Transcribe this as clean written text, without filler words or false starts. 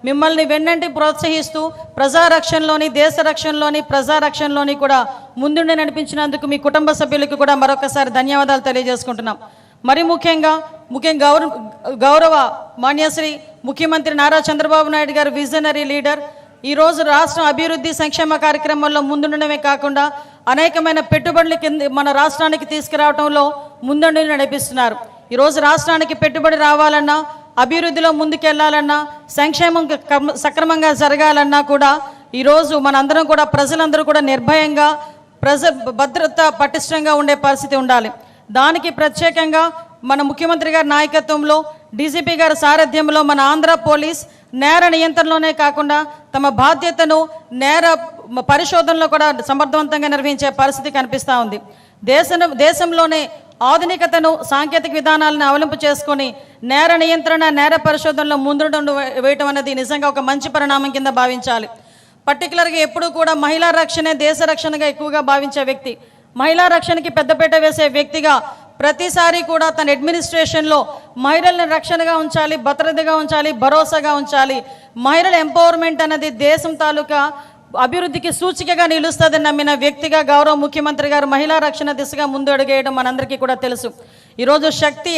మిమ్మల్ని వెన్నంటి ప్రోత్సహిస్తూ ప్రజారక్షణలోని దేశ రక్షణలోని ప్రజారక్షణలోని కూడా ముందుండి నడిపించినందుకు మీ కుటుంబ సభ్యులకు కూడా మరొకసారి ధన్యవాదాలు తెలియజేసుకుంటున్నాం. మరి ముఖ్యంగా గౌరవ మాన్యశ్రీ ముఖ్యమంత్రి నారా చంద్రబాబు నాయుడు గారు విజనరీ లీడర్. ఈరోజు రాష్ట్రం అభివృద్ధి సంక్షేమ కార్యక్రమంలో ముందుండడమే కాకుండా అనేకమైన పెట్టుబడులు మన రాష్ట్రానికి తీసుకురావడంలో ముందుండి నడిపిస్తున్నారు. ఈరోజు రాష్ట్రానికి పెట్టుబడి రావాలన్నా, అభివృద్ధిలో ముందుకెళ్లాలన్నా, సంక్షేమం సక్రమంగా జరగాలన్నా కూడా ఈరోజు మనందరం కూడా ప్రజలందరూ కూడా నిర్భయంగా భద్రత పటిష్టంగా ఉండే పరిస్థితి ఉండాలి. దానికి ప్రత్యేకంగా మన ముఖ్యమంత్రి గారి నాయకత్వంలో డీజీపీ గారి సారథ్యంలో మన ఆంధ్ర పోలీస్ నేర నియంత్రణలోనే కాకుండా తమ బాధ్యతను నేర పరిశోధనలో కూడా సమర్థవంతంగా నిర్వహించే పరిస్థితి కనిపిస్తూ ఉంది. దేశంలోనే ఆధునికతను సాంకేతిక విధానాలను అవలంబు చేసుకొని నేర నియంత్రణ నేర పరిశోధనలో ముందు వేయటం అనేది నిజంగా ఒక మంచి పరిణామం కింద భావించాలి. పర్టికులర్గా ఎప్పుడూ కూడా మహిళా రక్షణే దేశ రక్షణగా ఎక్కువగా భావించే వ్యక్తి, మహిళా రక్షణకి పెద్దపీట వేసే వ్యక్తిగా ప్రతిసారి కూడా తన అడ్మినిస్ట్రేషన్లో మహిళలను రక్షణగా ఉంచాలి, భద్రతగా ఉంచాలి, భరోసాగా ఉంచాలి. మహిళల ఎంపవర్మెంట్ అనేది దేశం తాలూకా అభివృద్ధికి సూచికగా నిలుస్తుందని నమ్మిన వ్యక్తిగా గౌరవ ముఖ్యమంత్రి గారు మహిళా రక్షణ దిశగా ముందు అడుగేయడం మనందరికీ కూడా తెలుసు. ఈరోజు శక్తి